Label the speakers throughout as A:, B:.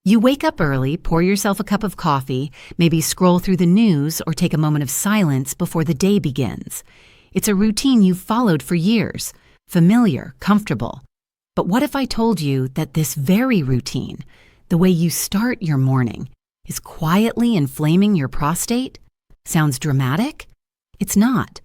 A: You wake up early, pour yourself a cup of coffee, maybe scroll through the news or take a moment of silence before the day begins. It's a routine you've followed for years, familiar, comfortable. But what if I told you that this very routine, the way you start your morning, is quietly inflaming your prostate? Sounds dramatic? It's not.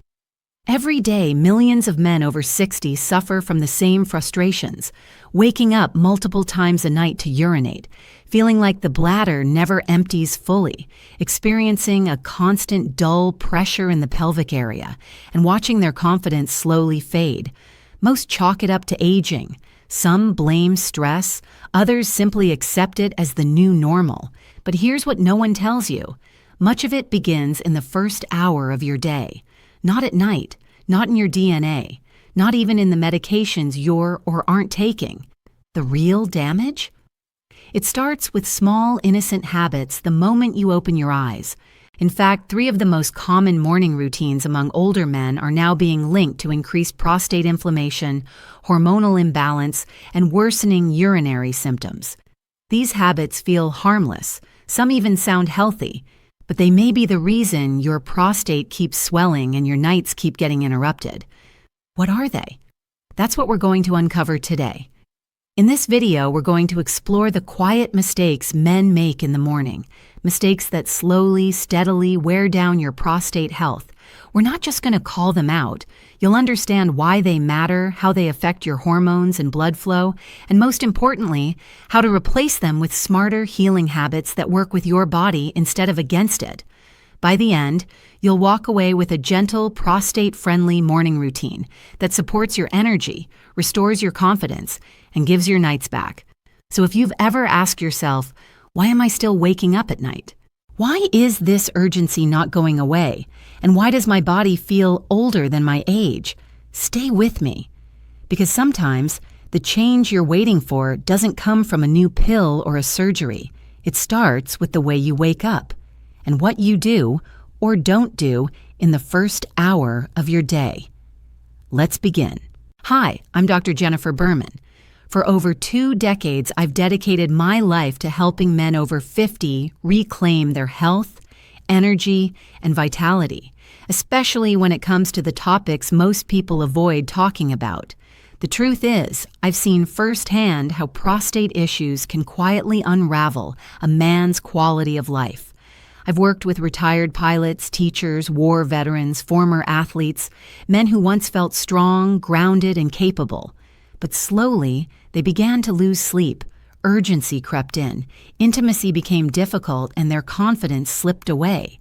A: Every day, millions of men over 60 suffer from the same frustrations, waking up multiple times a night to urinate, feeling like the bladder never empties fully, experiencing a constant dull pressure in the pelvic area, and watching their confidence slowly fade. Most chalk it up to aging. Some blame stress, others simply accept it as the new normal. But here's what no one tells you. Much of it begins in the first hour of your day. Not at night, not in your DNA, not even in the medications you're or aren't taking. The real damage? It starts with small, innocent habits the moment you open your eyes. In fact, 3 of the most common morning routines among older men are now being linked to increased prostate inflammation, hormonal imbalance, and worsening urinary symptoms. These habits feel harmless, some even sound healthy, but they may be the reason your prostate keeps swelling and your nights keep getting interrupted. What are they? That's what we're going to uncover today. In this video, we're going to explore the quiet mistakes men make in the morning, mistakes that slowly, steadily wear down your prostate health. We're not just going to call them out. You'll understand why they matter, how they affect your hormones and blood flow, and most importantly, how to replace them with smarter healing habits that work with your body instead of against it. By the end, you'll walk away with a gentle, prostate-friendly morning routine that supports your energy, restores your confidence, and gives your nights back. So if you've ever asked yourself, why am I still waking up at night? Why is this urgency not going away? And why does my body feel older than my age? Stay with me. Because sometimes the change you're waiting for doesn't come from a new pill or a surgery. It starts with the way you wake up and what you do or don't do in the first hour of your day. Let's begin. Hi, I'm Dr. Jennifer Berman. For over 2 decades, I've dedicated my life to helping men over 50 reclaim their health, energy, and vitality, especially when it comes to the topics most people avoid talking about. The truth is, I've seen firsthand how prostate issues can quietly unravel a man's quality of life. I've worked with retired pilots, teachers, war veterans, former athletes, men who once felt strong, grounded, and capable. But slowly, they began to lose sleep, urgency crept in, intimacy became difficult, and their confidence slipped away.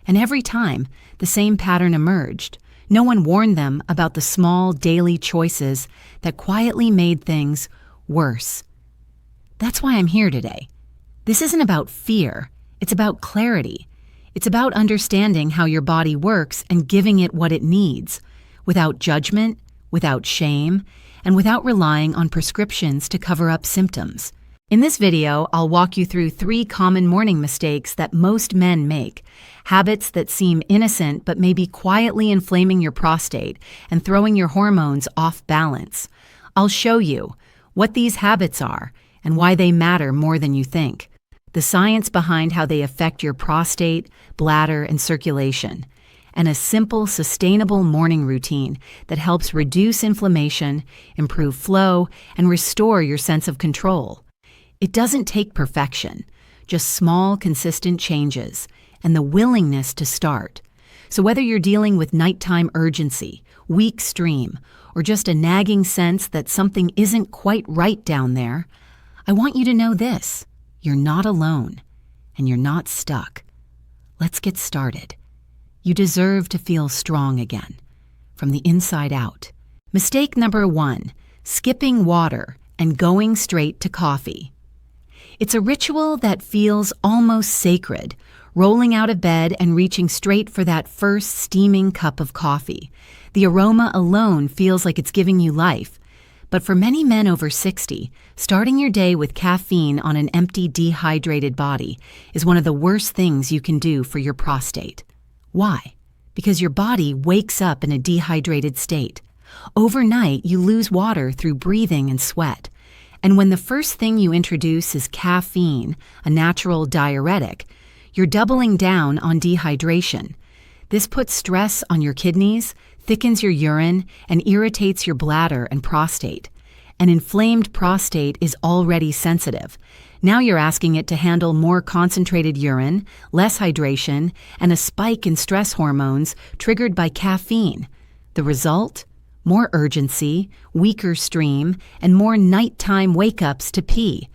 A: And every time, the same pattern emerged. No one warned them about the small daily choices that quietly made things worse. That's why I'm here today. This isn't about fear. It's about clarity. It's about understanding how your body works and giving it what it needs, without judgment, without shame, and without relying on prescriptions to cover up symptoms. In this video, I'll walk you through 3 common morning mistakes that most men make, habits that seem innocent but may be quietly inflaming your prostate and throwing your hormones off balance. I'll show you what these habits are and why they matter more than you think, the science behind how they affect your prostate, bladder, and circulation, and a simple, sustainable morning routine that helps reduce inflammation, improve flow, and restore your sense of control. It doesn't take perfection, just small, consistent changes, and the willingness to start. So whether you're dealing with nighttime urgency, weak stream, or just a nagging sense that something isn't quite right down there, I want you to know this: you're not alone, and you're not stuck. Let's get started. You deserve to feel strong again, from the inside out. Mistake number 1, skipping water and going straight to coffee. It's a ritual that feels almost sacred, rolling out of bed and reaching straight for that first steaming cup of coffee. The aroma alone feels like it's giving you life. But for many men over 60, starting your day with caffeine on an empty, dehydrated body is one of the worst things you can do for your prostate. Why? Because your body wakes up in a dehydrated state. Overnight, you lose water through breathing and sweat. And when the first thing you introduce is caffeine, a natural diuretic, you're doubling down on dehydration. This puts stress on your kidneys, thickens your urine, and irritates your bladder and prostate. An inflamed prostate is already sensitive. Now you're asking it to handle more concentrated urine, less hydration, and a spike in stress hormones triggered by caffeine. The result? More urgency, weaker stream, and more nighttime wake-ups to pee.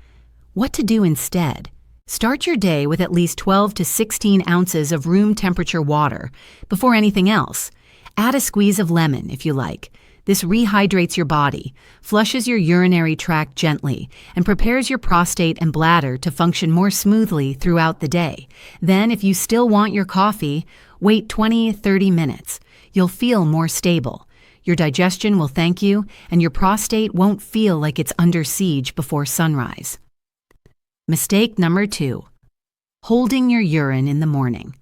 A: What to do instead? Start your day with at least 12 to 16 ounces of room temperature water. Before anything else, add a squeeze of lemon if you like. This rehydrates your body, flushes your urinary tract gently, and prepares your prostate and bladder to function more smoothly throughout the day. Then, if you still want your coffee, wait 20-30 minutes. You'll feel more stable. Your digestion will thank you, and your prostate won't feel like it's under siege before sunrise. Mistake number 2. Holding your urine in the morning.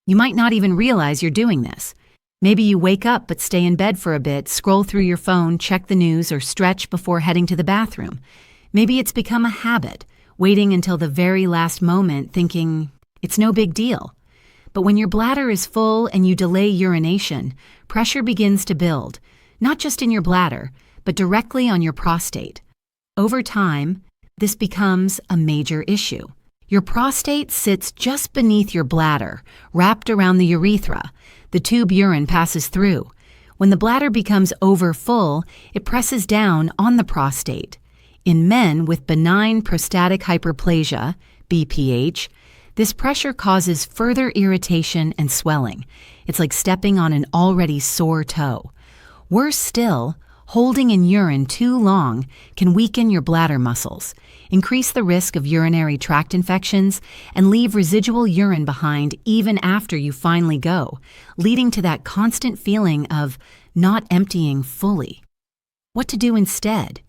A: You might not even realize you're doing this. Maybe you wake up but stay in bed for a bit, scroll through your phone, check the news, or stretch before heading to the bathroom. Maybe it's become a habit, waiting until the very last moment thinking, it's no big deal. But when your bladder is full and you delay urination, pressure begins to build, not just in your bladder, but directly on your prostate. Over time, this becomes a major issue. Your prostate sits just beneath your bladder, wrapped around the urethra. The tube urine passes through. When the bladder becomes overfull, it presses down on the prostate. In men with benign prostatic hyperplasia, BPH, this pressure causes further irritation and swelling. It's like stepping on an already sore toe. Worse still, holding in urine too long can weaken your bladder muscles, increase the risk of urinary tract infections, and leave residual urine behind even after you finally go, leading to that constant feeling of not emptying fully. What to do instead?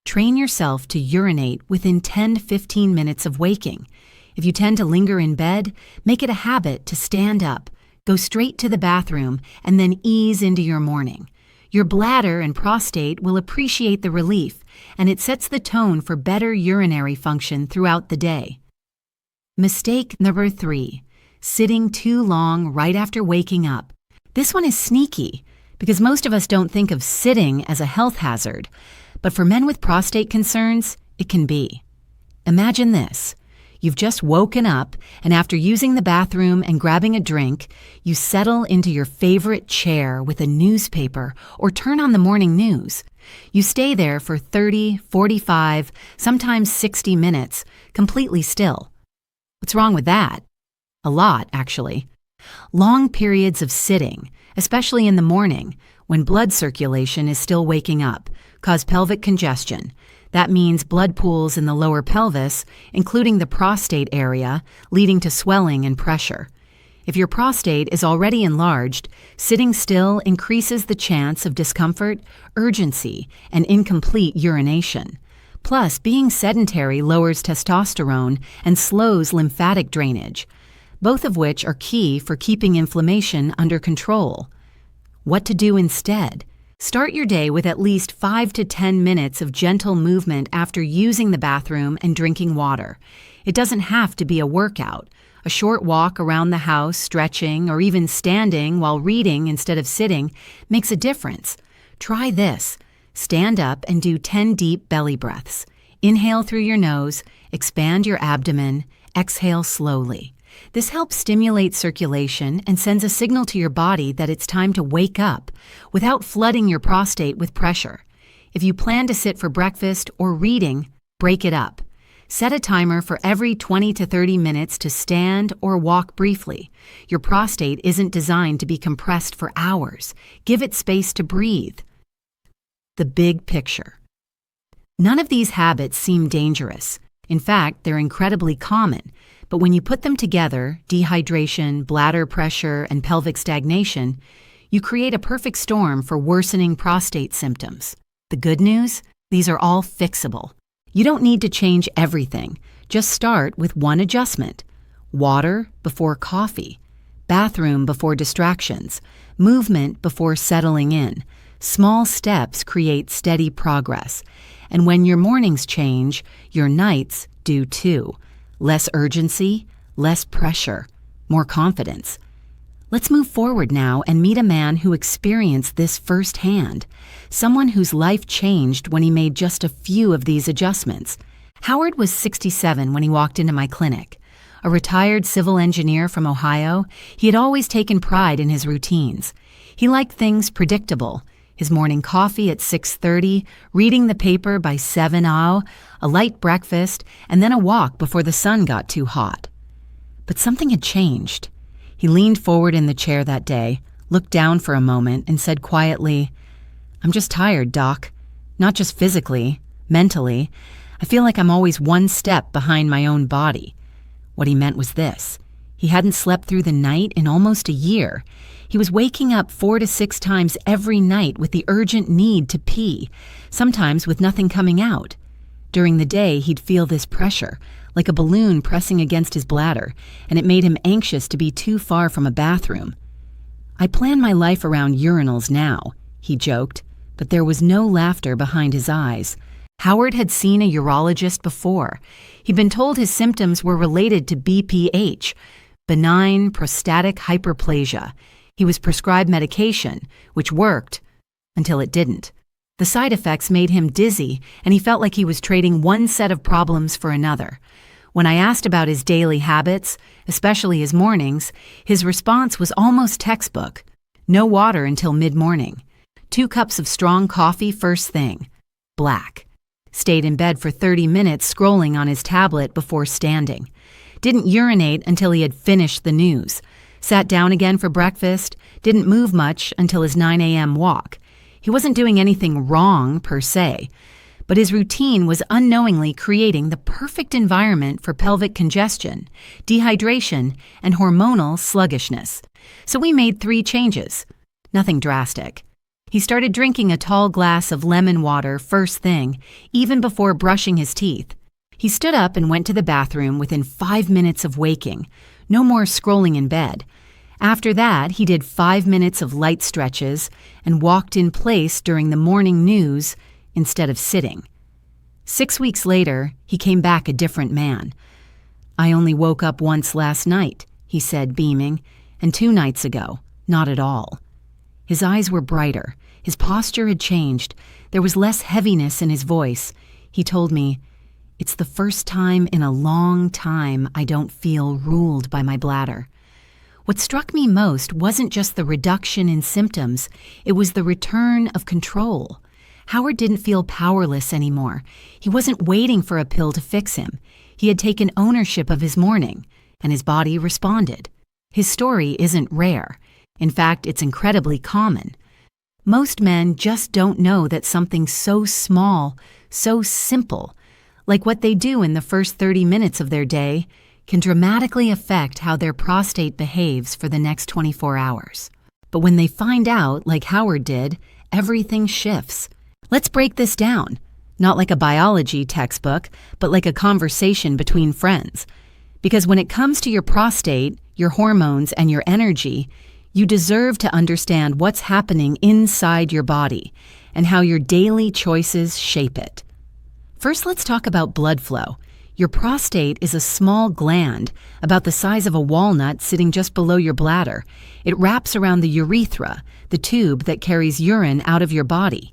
A: Train yourself to urinate within 10 to 15 minutes of waking. If you tend to linger in bed, make it a habit to stand up, go straight to the bathroom, and then ease into your morning. Your bladder and prostate will appreciate the relief, and it sets the tone for better urinary function throughout the day. Mistake number 3, sitting too long right after waking up. This one is sneaky, because most of us don't think of sitting as a health hazard, but for men with prostate concerns, it can be. Imagine this. You've just woken up, and after using the bathroom and grabbing a drink, you settle into your favorite chair with a newspaper or turn on the morning news. You stay there for 30, 45, sometimes 60 minutes, completely still. What's wrong with that? A lot, actually. Long periods of sitting, especially in the morning, when blood circulation is still waking up, cause pelvic congestion. That means blood pools in the lower pelvis, including the prostate area, leading to swelling and pressure. If your prostate is already enlarged, sitting still increases the chance of discomfort, urgency, and incomplete urination. Plus, being sedentary lowers testosterone and slows lymphatic drainage, both of which are key for keeping inflammation under control. What to do instead? Start your day with at least 5 to 10 minutes of gentle movement after using the bathroom and drinking water. It doesn't have to be a workout. A short walk around the house, stretching, or even standing while reading instead of sitting makes a difference. Try this. Stand up and do 10 deep belly breaths. Inhale through your nose, expand your abdomen, exhale slowly. This helps stimulate circulation and sends a signal to your body that it's time to wake up without flooding your prostate with pressure. If you plan to sit for breakfast or reading, break it up. Set a timer for every 20 to 30 minutes to stand or walk briefly. Your prostate isn't designed to be compressed for hours. Give it space to breathe. The big picture. None of these habits seem dangerous. In fact, they're incredibly common. But when you put them together, dehydration, bladder pressure, and pelvic stagnation, you create a perfect storm for worsening prostate symptoms. The good news? These are all fixable. You don't need to change everything. Just start with one adjustment. Water before coffee. Bathroom before distractions. Movement before settling in. Small steps create steady progress. And when your mornings change, your nights do too. Less urgency, less pressure, more confidence. Let's move forward now and meet a man who experienced this firsthand. Someone whose life changed when he made just a few of these adjustments. Howard was 67 when he walked into my clinic. A retired civil engineer from Ohio, he had always taken pride in his routines. He liked things predictable. His morning coffee at 6:30, reading the paper by 7 a light breakfast, and then a walk before the sun got too hot. But something had changed. He leaned forward in the chair that day, looked down for a moment, and said quietly, "I'm just tired, Doc. Not just physically, mentally. I feel like I'm always one step behind my own body." What he meant was this. He hadn't slept through the night in almost a year. He was waking up 4 to 6 times every night with the urgent need to pee, sometimes with nothing coming out. During the day, he'd feel this pressure, like a balloon pressing against his bladder, and it made him anxious to be too far from a bathroom. "I plan my life around urinals now," he joked, but there was no laughter behind his eyes. Howard had seen a urologist before. He'd been told his symptoms were related to BPH, benign prostatic hyperplasia. He was prescribed medication, which worked, until it didn't. The side effects made him dizzy, and he felt like he was trading one set of problems for another. When I asked about his daily habits, especially his mornings, his response was almost textbook. No water until mid-morning. 2 cups of strong coffee first thing. Black. Stayed in bed for 30 minutes scrolling on his tablet before standing. Didn't urinate until he had finished the news. Sat down again for breakfast. Didn't move much until his 9 a.m. walk. He wasn't doing anything wrong, per se, but his routine was unknowingly creating the perfect environment for pelvic congestion, dehydration, and hormonal sluggishness. So we made 3 changes. Nothing drastic. He started drinking a tall glass of lemon water first thing, even before brushing his teeth. He stood up and went to the bathroom within 5 minutes of waking. No more scrolling in bed. After that, he did 5 minutes of light stretches and walked in place during the morning news instead of sitting. 6 weeks later, he came back a different man. "I only woke up once last night," he said, beaming, "and 2 nights ago, not at all." His eyes were brighter. His posture had changed. There was less heaviness in his voice. He told me, "It's the first time in a long time I don't feel ruled by my bladder." What struck me most wasn't just the reduction in symptoms, it was the return of control. Howard didn't feel powerless anymore. He wasn't waiting for a pill to fix him. He had taken ownership of his morning, and his body responded. His story isn't rare. In fact, it's incredibly common. Most men just don't know that something so small, so simple, like what they do in the first 30 minutes of their day, can dramatically affect how their prostate behaves for the next 24 hours. But when they find out, like Howard did, everything shifts. Let's break this down, not like a biology textbook, but like a conversation between friends. Because when it comes to your prostate, your hormones, and your energy, you deserve to understand what's happening inside your body and how your daily choices shape it. First, let's talk about blood flow. Your prostate is a small gland, about the size of a walnut sitting just below your bladder. It wraps around the urethra, the tube that carries urine out of your body.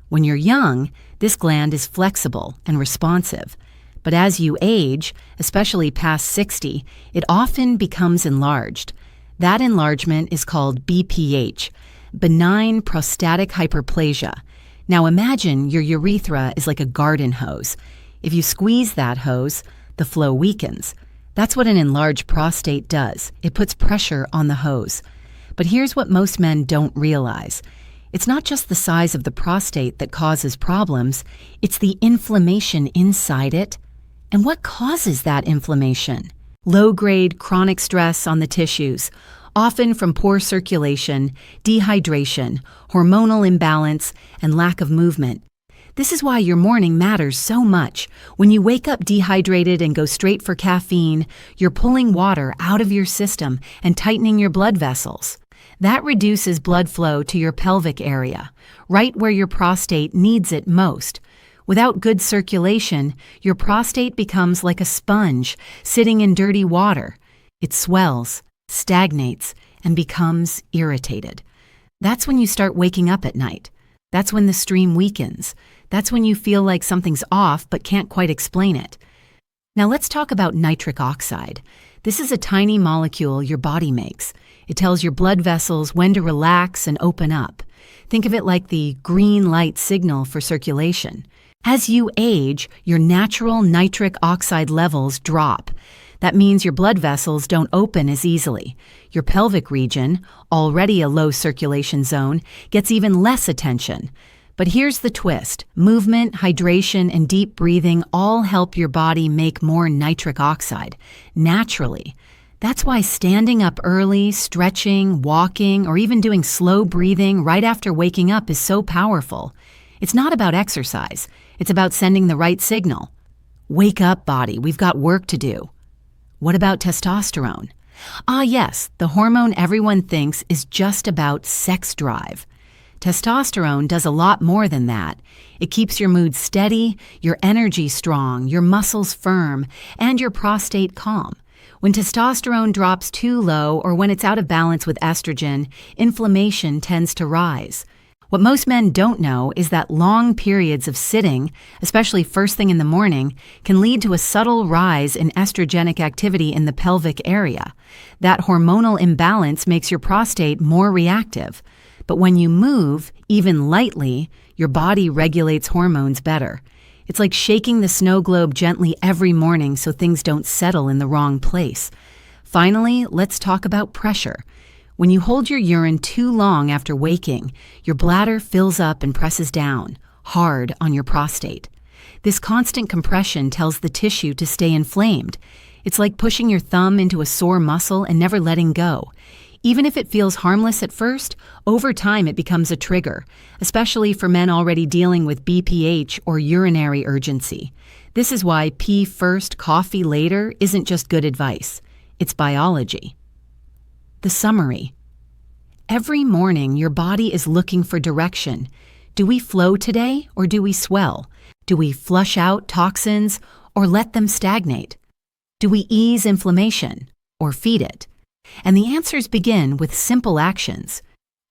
A: When you're young, this gland is flexible and responsive. But as you age, especially past 60, it often becomes enlarged. That enlargement is called BPH, benign prostatic hyperplasia. Now imagine your urethra is like a garden hose. If you squeeze that hose, the flow weakens. That's what an enlarged prostate does. It puts pressure on the hose. But here's what most men don't realize. It's not just the size of the prostate that causes problems, it's the inflammation inside it. And what causes that inflammation? Low-grade chronic stress on the tissues, often from poor circulation, dehydration, hormonal imbalance, and lack of movement. This is why your morning matters so much. When you wake up dehydrated and go straight for caffeine, you're pulling water out of your system and tightening your blood vessels. That reduces blood flow to your pelvic area, right where your prostate needs it most. Without good circulation, your prostate becomes like a sponge sitting in dirty water. It swells, stagnates, and becomes irritated. That's when you start waking up at night. That's when the stream weakens. That's when you feel like something's off but can't quite explain it. Now let's talk about nitric oxide. This is a tiny molecule your body makes. It tells your blood vessels when to relax and open up. Think of it like the green light signal for circulation. As you age, your natural nitric oxide levels drop. That means your blood vessels don't open as easily. Your pelvic region, already a low circulation zone, gets even less attention. But here's the twist. Movement, hydration, and deep breathing all help your body make more nitric oxide, naturally. That's why standing up early, stretching, walking, or even doing slow breathing right after waking up is so powerful. It's not about exercise. It's about sending the right signal. Wake up, body. We've got work to do. What about testosterone? Yes, the hormone everyone thinks is just about sex drive. Testosterone does a lot more than that. It keeps your mood steady, your energy strong, your muscles firm, and your prostate calm. When testosterone drops too low or when it's out of balance with estrogen, inflammation tends to rise. What most men don't know is that long periods of sitting, especially first thing in the morning, can lead to a subtle rise in estrogenic activity in the pelvic area. That hormonal imbalance makes your prostate more reactive. But when you move, even lightly, your body regulates hormones better. It's like shaking the snow globe gently every morning so things don't settle in the wrong place. Finally, let's talk about pressure. When you hold your urine too long after waking, your bladder fills up and presses down, hard on your prostate. This constant compression tells the tissue to stay inflamed. It's like pushing your thumb into a sore muscle and never letting go. Even if it feels harmless at first, over time it becomes a trigger, especially for men already dealing with BPH or urinary urgency. This is why pee first, coffee later isn't just good advice. It's biology. The summary. Every morning, your body is looking for direction. Do we flow today or do we swell? Do we flush out toxins or let them stagnate? Do we ease inflammation or feed it? And the answers begin with simple actions.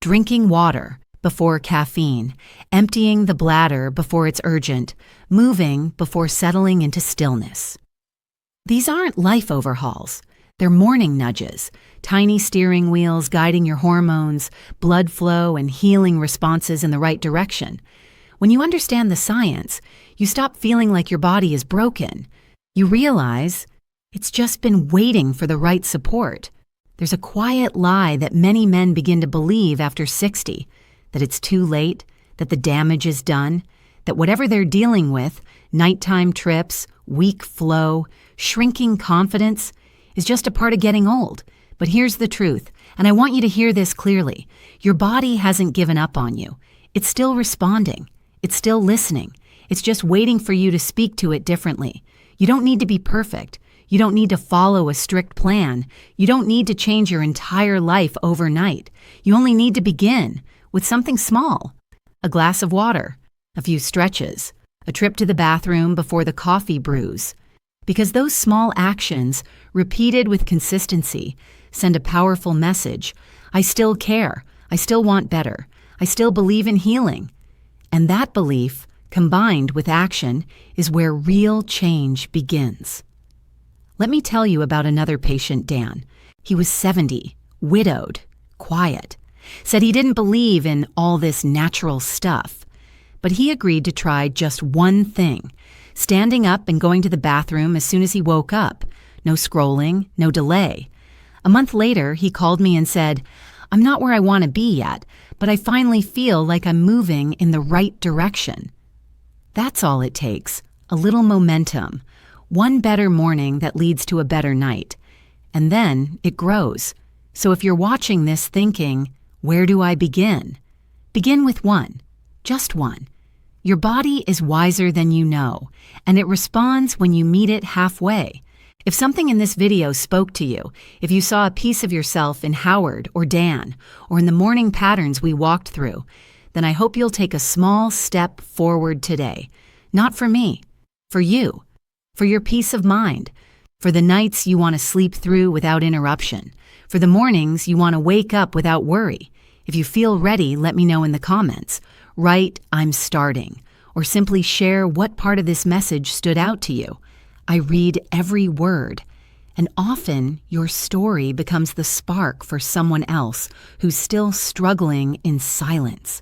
A: Drinking water before caffeine, emptying the bladder before it's urgent, moving before settling into stillness. These aren't life overhauls. They're morning nudges, tiny steering wheels guiding your hormones, blood flow, and healing responses in the right direction. When you understand the science, you stop feeling like your body is broken. You realize it's just been waiting for the right support. There's a quiet lie that many men begin to believe after 60, that it's too late, that the damage is done, that whatever they're dealing with, nighttime trips, weak flow, shrinking confidence, is just a part of getting old. But here's the truth, and I want you to hear this clearly. Your body hasn't given up on you. It's still responding. It's still listening. It's just waiting for you to speak to it differently. You don't need to be perfect. You don't need to follow a strict plan. You don't need to change your entire life overnight. You only need to begin with something small. A glass of water, a few stretches, a trip to the bathroom before the coffee brews. Because those small actions, repeated with consistency, send a powerful message. I still care. I still want better. I still believe in healing. And that belief, combined with action, is where real change begins. Let me tell you about another patient, Dan. He was 70, widowed, quiet. Said he didn't believe in all this natural stuff. But he agreed to try just one thing. Standing up and going to the bathroom as soon as he woke up. No scrolling, no delay. A month later, he called me and said, I'm not where I want to be yet, but I finally feel like I'm moving in the right direction. That's all it takes, a little momentum. One better morning that leads to a better night. And then it grows. So if you're watching this thinking, where do I begin? Begin with one, just one. Your body is wiser than you know, and it responds when you meet it halfway. If something in this video spoke to you, if you saw a piece of yourself in Howard or Dan, or in the morning patterns we walked through, then I hope you'll take a small step forward today. Not for me, for you, for your peace of mind, for the nights you want to sleep through without interruption, for the mornings you want to wake up without worry. If you feel ready, let me know in the comments. Write, "I'm starting," or simply share what part of this message stood out to you. I read every word, and often your story becomes the spark for someone else who's still struggling in silence.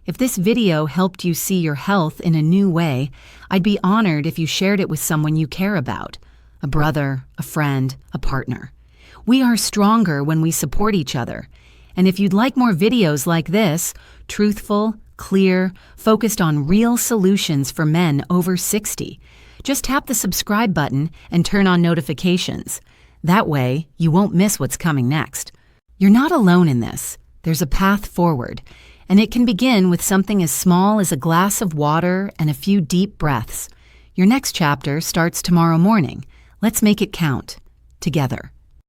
A: If this video helped you see your health in a new way, I'd be honored if you shared it with someone you care about, a brother, a friend, a partner. We are stronger when we support each other. And if you'd like more videos like this, truthful, clear, focused on real solutions for men over 60, just tap the subscribe button and turn on notifications. That way, you won't miss what's coming next. You're not alone in this. There's a path forward, and it can begin with something as small as a glass of water and a few deep breaths. Your next chapter starts tomorrow morning. Let's make it count. Together.